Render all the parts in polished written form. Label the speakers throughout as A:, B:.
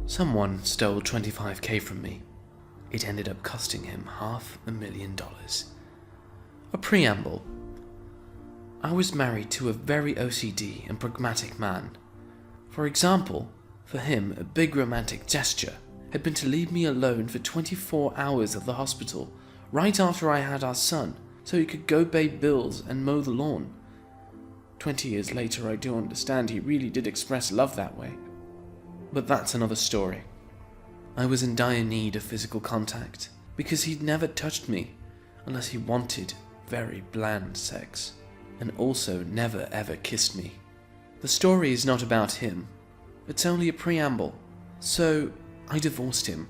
A: Someone stole $25,000 from me. It ended up costing him $500,000. A preamble. I was married to a very OCD and pragmatic man. For example, for him, a big romantic gesture had been to leave me alone for 24 hours at the hospital right after I had our son, so he could go pay bills and mow the lawn. 20 years later, I do understand he really did express love that way. But that's another story. I was in dire need of physical contact, because he'd never touched me unless he wanted very bland sex, and also never ever kissed me. The story is not about him. It's only a preamble. So, I divorced him.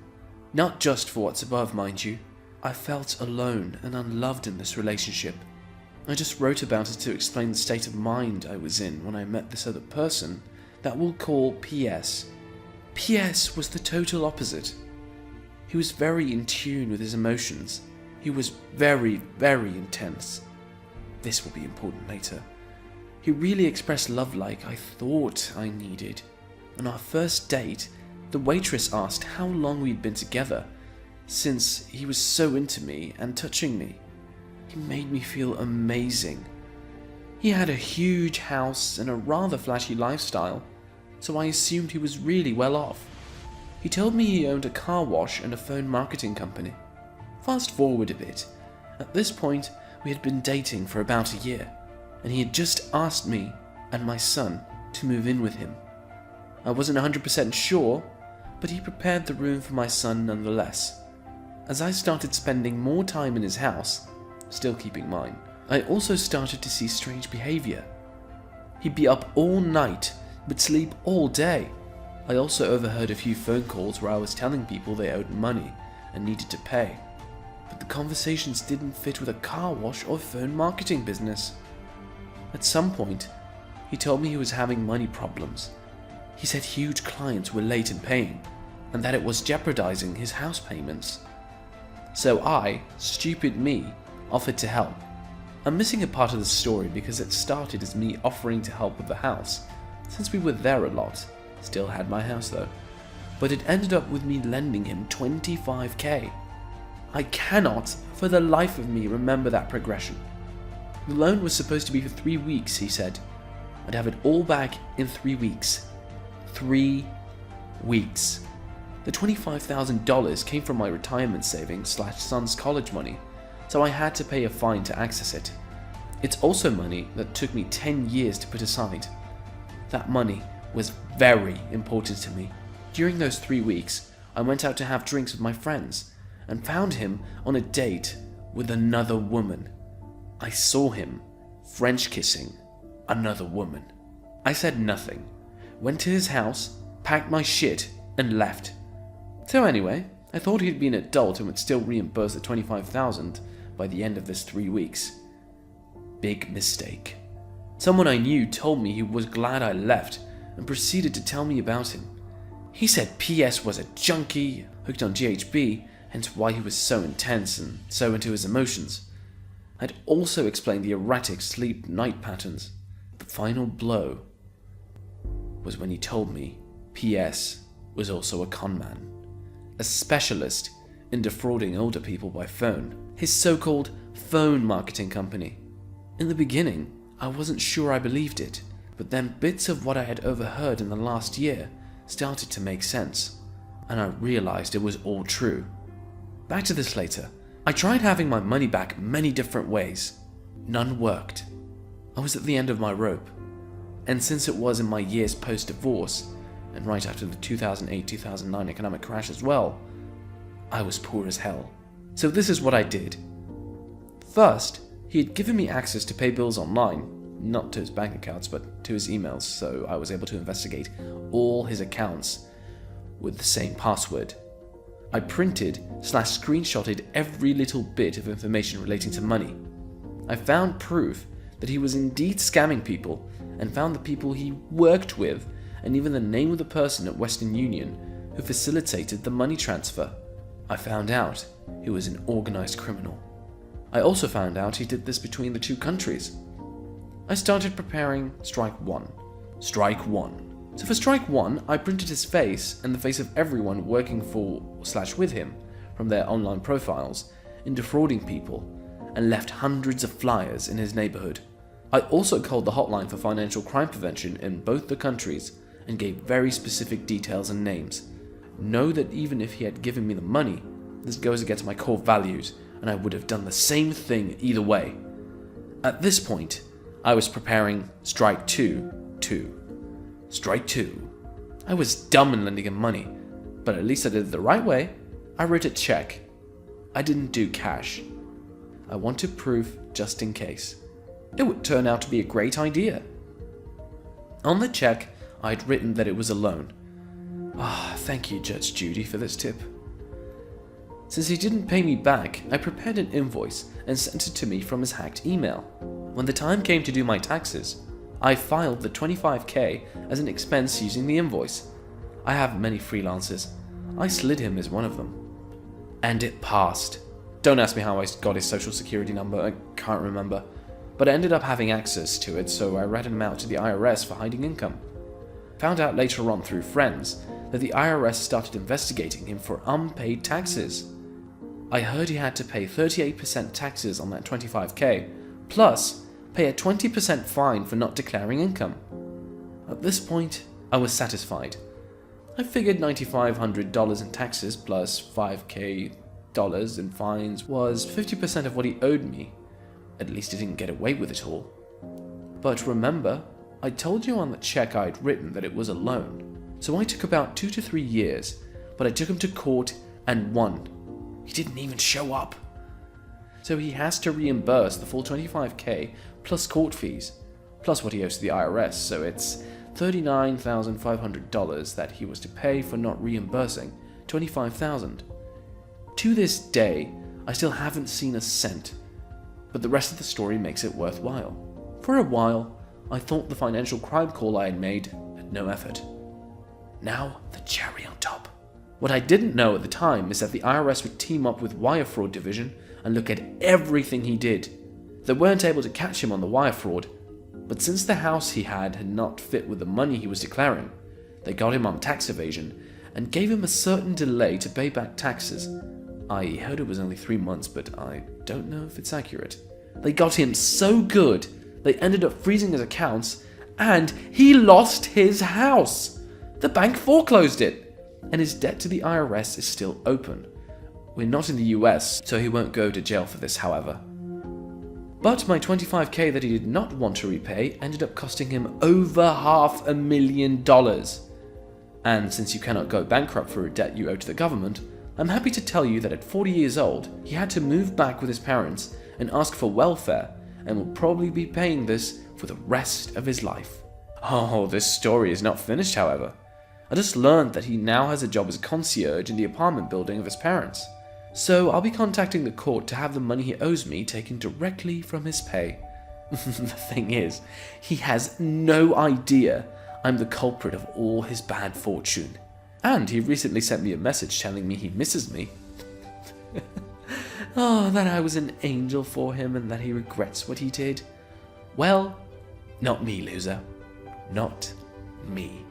A: Not just for what's above, mind you. I felt alone and unloved in this relationship. I just wrote about it to explain the state of mind I was in when I met this other person that we'll call PS. PS was the total opposite. He was very in tune with his emotions. He was very, very intense. This will be important later. He really expressed love like I thought I needed. On our first date, the waitress asked how long we'd been together, since he was so into me and touching me. He made me feel amazing. He had a huge house and a rather flashy lifestyle, so I assumed he was really well off. He told me he owned a car wash and a phone marketing company. Fast forward a bit. At this point, we had been dating for about a year, and he had just asked me and my son to move in with him. I wasn't 100% sure, but he prepared the room for my son nonetheless. As I started spending more time in his house, still keeping mine, I also started to see strange behavior. He'd be up all night, but sleep all day. I also overheard a few phone calls where I was telling people they owed money and needed to pay, but the conversations didn't fit with a car wash or phone marketing business. At some point, he told me he was having money problems. He said huge clients were late in paying, and that it was jeopardizing his house payments. So I, stupid me, offered to help. I'm missing a part of the story because it started as me offering to help with the house, since we were there a lot. Still had my house though. But it ended up with me lending him $25,000. I cannot, for the life of me, remember that progression. The loan was supposed to be for 3 weeks, he said. I'd have it all back in 3 weeks. 3 weeks. The $25,000 came from my retirement savings / son's college money, so I had to pay a fine to access it. It's also money that took me 10 years to put aside. That money was very important to me. During those 3 weeks, I went out to have drinks with my friends and found him on a date with another woman. I saw him French kissing another woman. I said nothing, went to his house, packed my shit, and left. So anyway, I thought he'd be an adult and would still reimburse the $25,000 by the end of this 3 weeks. Big mistake. Someone I knew told me he was glad I left and proceeded to tell me about him. He said PS was a junkie, hooked on GHB, hence why he was so intense and so into his emotions. I'd also explained the erratic sleep-night patterns. The final blow was when he told me PS was also a conman, a specialist in defrauding older people by phone, his so-called phone marketing company. In the beginning, I wasn't sure I believed it, but then bits of what I had overheard in the last year started to make sense, and I realized it was all true. Back to this later. I tried having my money back many different ways. None worked. I was at the end of my rope, and since it was in my years post-divorce, and right after the 2008-2009 economic crash as well, I was poor as hell. So this is what I did. First, he had given me access to pay bills online, not to his bank accounts, but to his emails, so I was able to investigate all his accounts with the same password. I printed / screenshotted every little bit of information relating to money. I found proof that he was indeed scamming people, and found the people he worked with, and even the name of the person at Western Union who facilitated the money transfer. I found out he was an organized criminal. I also found out he did this between the two countries. I started preparing Strike 1. Strike 1. So for strike 1, I printed his face and the face of everyone working for/with him from their online profiles in defrauding people, and left hundreds of flyers in his neighborhood. I also called the hotline for financial crime prevention in both the countries and gave very specific details and names. Know that even if he had given me the money, this goes against my core values, and I would have done the same thing either way. At this point, I was preparing strike 2 too. Strike 2. I was dumb in lending him money, but at least I did it the right way. I wrote a check. I didn't do cash. I wanted proof just in case. It would turn out to be a great idea. On the check, I had written that it was a loan. Thank you, Judge Judy, for this tip. Since he didn't pay me back, I prepared an invoice and sent it to me from his hacked email. When the time came to do my taxes, I filed the $25,000 as an expense using the invoice. I have many freelancers. I slid him as one of them. And it passed. Don't ask me how I got his social security number, I can't remember. But I ended up having access to it, so I ratted him out to the IRS for hiding income. Found out later on through friends that the IRS started investigating him for unpaid taxes. I heard he had to pay 38% taxes on that $25,000, plus pay a 20% fine for not declaring income. At this point, I was satisfied. I figured $9,500 in taxes plus $5,000 in fines was 50% of what he owed me. At least he didn't get away with it all. But remember, I told you on the check I'd written that it was a loan. So I took about 2 to 3 years, but I took him to court and won. He didn't even show up. So he has to reimburse the full $25,000 plus court fees, plus what he owes to the IRS, so it's $39,500 that he was to pay for not reimbursing $25,000. To this day, I still haven't seen a cent, but the rest of the story makes it worthwhile. For a while, I thought the financial crime call I had made had no effort. Now, the cherry on top. What I didn't know at the time is that the IRS would team up with Wire Fraud Division and look at everything he did. They weren't able to catch him on the wire fraud, but since the house he had not fit with the money he was declaring, they got him on tax evasion and gave him a certain delay to pay back taxes. I heard it was only 3 months, but I don't know if it's accurate. They got him so good, they ended up freezing his accounts, and he lost his house. The bank foreclosed it, and his debt to the IRS is still open. We're not in the US, so he won't go to jail for this, however. But my $25,000 that he did not want to repay ended up costing him over $500,000. And since you cannot go bankrupt for a debt you owe to the government, I'm happy to tell you that at 40 years old, he had to move back with his parents and ask for welfare, and will probably be paying this for the rest of his life. Oh, this story is not finished, however. I just learned that he now has a job as a concierge in the apartment building of his parents. So I'll be contacting the court to have the money he owes me taken directly from his pay. The thing is, he has no idea I'm the culprit of all his bad fortune. And he recently sent me a message telling me he misses me. That I was an angel for him and that he regrets what he did. Well, not me, loser. Not me.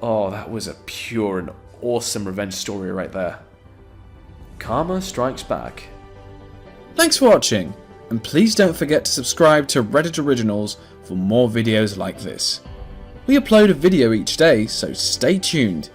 A: Oh, that was a pure and awesome revenge story right there. Karma strikes back.
B: Thanks for watching, and please don't forget to subscribe to Reddit Originals for more videos like this. We upload a video each day, so stay tuned.